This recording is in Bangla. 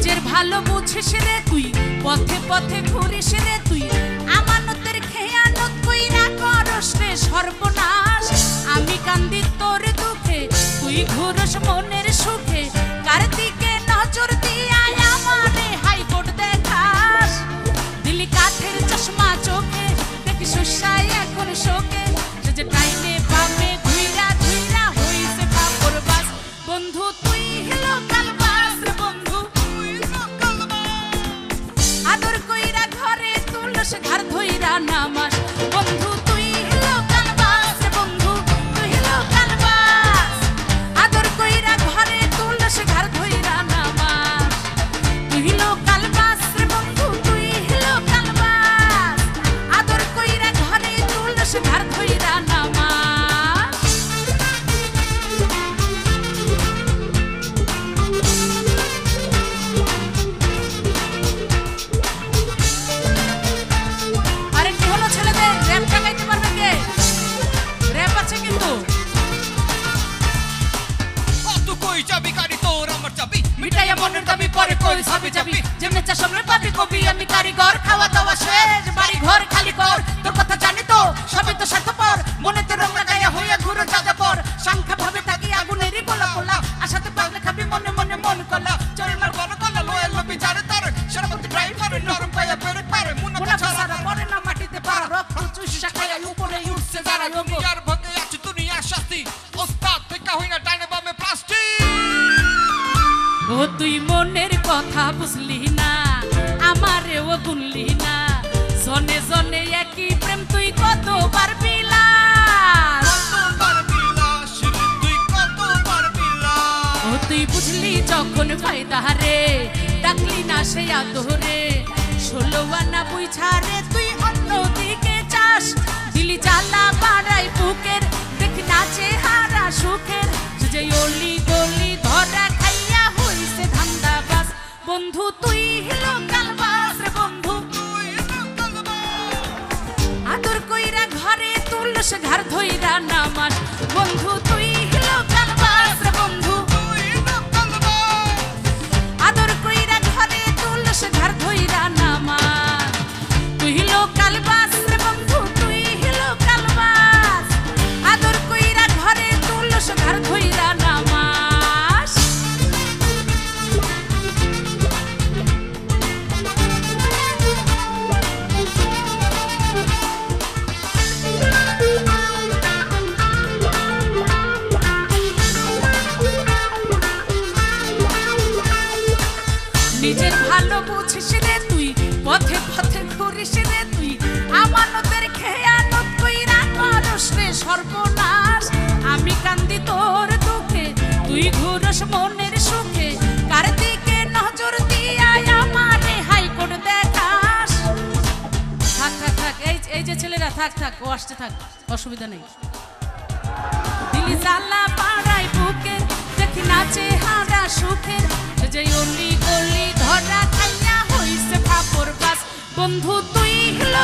নিজের ভালো বুঝিস রে তুই, পথে পথে ঘুরিস রে তুই, আমানতের খেয়ানত কইরা করস রে সর্বনাশ। আমি কান্দি তোর দুঃখে, তুই ঘুরস মনের সুখে, কার দিকে নজর দিয়া আমারে হাইকোর্ট দেখাস। দিলি কাঠের চশমা চোখে, দেখি সুসাই এখন শোকে, সে যে টাইমে পাবে ঘুইরা ঘুইরা হইছে কাপড় বাস। বন্ধু তুই হলো কালবাস রে বন্ধু, আদর কইরা ঘরে তুলস ঘর ধইরা নামাস। বন্ধু তুই হলো কালবাস রে বন্ধু, তুই হলো কালবাস, আদর কইরা ঘরে তুলস ঘর ধইরা নামাস। তুই হলো কালবাস রে বন্ধু, তুই হলো কালবাস, আদর কইরা ঘরে তুলস ঘর ধইরা নামাস। আরে কি হলো ছেলেদের, র‍্যাপটা গাইতে পারবে কে? র‍্যাপ আছে কিন্তু। কত কই যাবি গাড়ি তোর আমার চাবি, মিটাইয়া মনের দাবি পরে কই সবই যাবি, যেমনে চা সামনে পাবি কবি আমি কারিগর, খাওয়া দাওয়া শেষ বাড়ি ঘর খালি কর। তোর কথা জানি তো সবই তো স্বার্থপর, মনেতে রং লাগাইয়া হইয়া ঘুরে যাবে পর। সংখ্যা ভাবে থাকি আগুনেরই গোলা পোলা, আশাতে পাগলে খাবি মনে মনে মন কলা। চল মার বড় কলা লয়াল লবি যারে তার, সরবত ড্রাইভার নরম পায়া বেরে পারে মুনা সারা পরে না মাটিতে পারা, রক্ত চুষা খাইয়া উপরে উঠছে যারা যোগ্য। দুনিয়ার ভাগে আছে দুনিয়ার শাস্তি, ওস্তাদ থেকে হই না ডাইনে বামে প্লাস্টিক। ও তুই মনের কথা বুঝলি না, আমারেও গুনলি না, জনে জনে একই প্রেম তুই কতবার বিলাস। কতবার বিলাস রে তুই কতবার বিলাস। ও তুই বুঝলি যখন ফায়দা রে, ডাকলি না সে আদরে, 16 আনা বুঝা রে তুই অন্যদিকে চাস। দিলি জ্বালা বাড়াই বুকের, দেখি নাচে হারা সুখের, যে অলি গলি ধরা খাইয়া হইছে ধান্দা বাস। বন্ধু তুই হলো কালবাস রে বন্ধু, আদর কইরা ঘরে তুলস ঘর ধইরা নামাস। বন্ধু তুই হলো কালবাস রে বন্ধু, আদর কইরা ঘরে তুলস ঘর ধইরা নামাস। তুই হলো কালবাস রে বন্ধু, তুই হলো কালবাস, আদর কইরা ঘরে তুলস ঘর ধইরা নামাস। নিজের ভালো বুঝিস রে তুই, পথে পথে ঘুরিস রে তুই, আমানতের খেয়ানত কইরা করস রে সর্বনাশ। আমি কান্দি তোর দুঃখে, তুই ঘুরস মনের সুখে, কার দিকে নজর দিয়া আমারে হাইকোর্ট দেখাস। থাক থাক থাক, এই যে ছেলেরা থাক থাক, ও আসতে থাক, অসুবিধা নেই। দিলি জ্বালা পাড়াই বুকে, দেখি নাচে হারা সুখের, যে অলি গলি ধরা খাইয়া হইছে ফাপড় বাস। বন্ধু তুই হলো